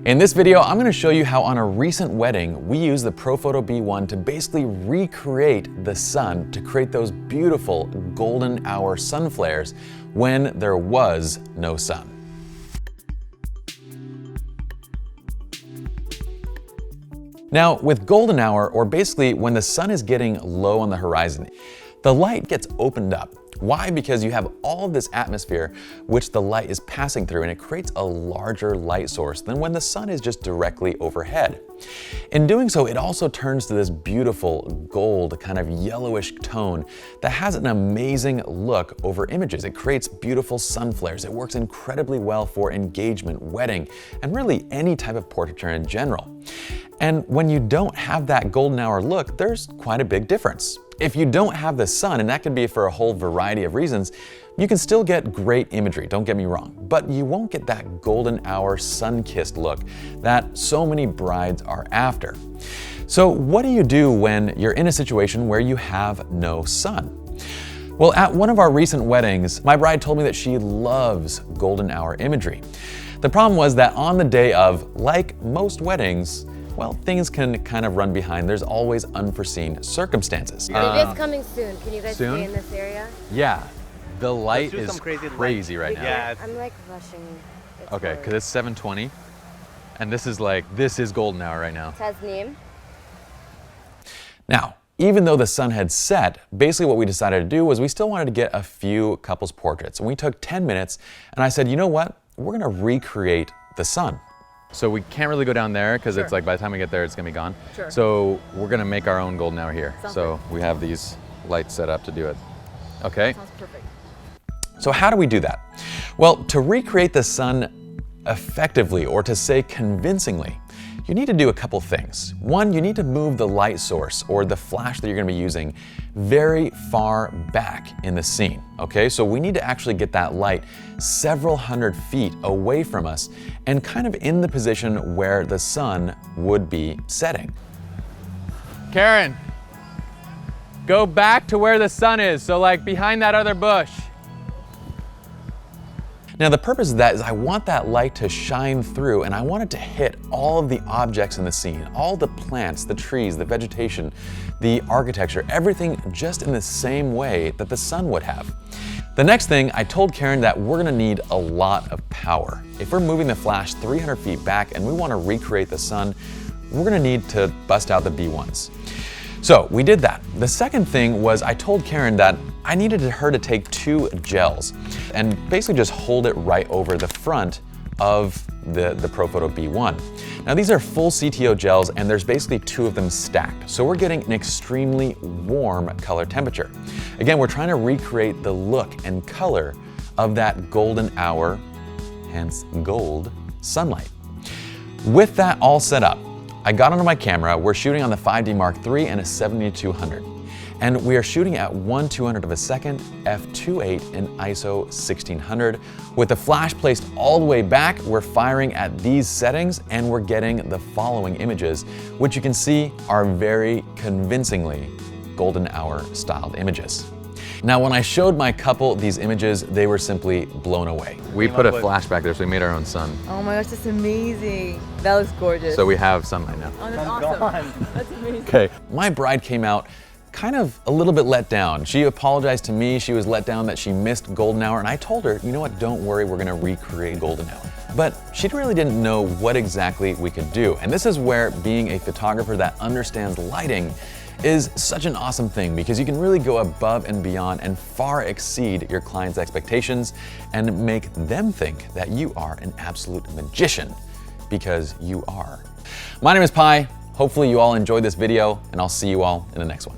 In this video, I'm going to show you how on a recent wedding, we used the Profoto B1 to basically recreate the sun to create those beautiful golden hour sun flares when there was no sun. Now, with golden hour, or basically when the sun is getting low on the horizon, the light gets opened up. Why? Because you have all of this atmosphere which the light is passing through, and it creates a larger light source than when the sun is just directly overhead. In doing so, it also turns to this beautiful gold, kind of yellowish tone that has an amazing look over images. It creates beautiful sun flares. It works incredibly well for engagement, wedding, and really any type of portraiture in general. And when you don't have that golden hour look, there's quite a big difference. If you don't have the sun, and that could be for a whole variety of reasons, you can still get great imagery, don't get me wrong, but you won't get that golden hour sun-kissed look that so many brides are after. So what do you do when you're in a situation where you have no sun? Well, at one of our recent weddings, my bride told me that she loves golden hour imagery. The problem was that on the day of, like most weddings, well, things can kind of run behind. There's always unforeseen circumstances. It is coming soon. Can you guys stay in this area? Yeah, the light is crazy right now. Yeah, I'm like rushing. Okay, because it's 7:20, and this is golden hour right now. Tasneem. Now, even though the sun had set, basically what we decided to do was we still wanted to get a few couples portraits. And we took 10 minutes, and I said, you know what? We're gonna recreate the sun. So we can't really go down there because it's like by the time we get there, it's gonna be gone. Sure. So we're gonna make our own golden hour here. So we have these lights set up to do it. Okay? Sounds perfect. So how do we do that? Well, to recreate the sun effectively, or to say convincingly, you need to do a couple things. One, you need to move the light source, or the flash that you're gonna be using, very far back in the scene, okay? So we need to actually get that light several hundred feet away from us and kind of in the position where the sun would be setting. Karen, go back to where the sun is, so like behind that other bush. Now the purpose of that is I want that light to shine through, and I want it to hit all of the objects in the scene, all the plants, the trees, the vegetation, the architecture, everything just in the same way that the sun would have. The next thing, I told Karen that we're gonna need a lot of power. If we're moving the flash 300 feet back and we wanna recreate the sun, we're gonna need to bust out the B1s. So we did that. The second thing was I told Karen that I needed her to take 2 gels and basically just hold it right over the front of the Profoto B1. Now these are full CTO gels, and there's basically 2 of them stacked. So we're getting an extremely warm color temperature. Again, we're trying to recreate the look and color of that golden hour, hence gold, sunlight. With that all set up, I got onto my camera. We're shooting on the 5D Mark III and a 7200. And we are shooting at 1/200 of a second, f2.8 and ISO 1600. With the flash placed all the way back, we're firing at these settings and we're getting the following images, which you can see are very convincingly golden hour styled images. Now, when I showed my couple these images, they were simply blown away. We put a flash back there, so we made our own sun. Oh my gosh, that's amazing. That looks gorgeous. So we have sunlight now. Oh, that's awesome. That's amazing. Okay, my bride came out kind of a little bit let down. She apologized to me. She was let down that she missed golden hour, and I told her, you know what, don't worry, we're gonna recreate golden hour. But she really didn't know what exactly we could do. And this is where being a photographer that understands lighting is such an awesome thing, because you can really go above and beyond and far exceed your client's expectations and make them think that you are an absolute magician, because you are. My name is Pi. Hopefully you all enjoyed this video, and I'll see you all in the next one.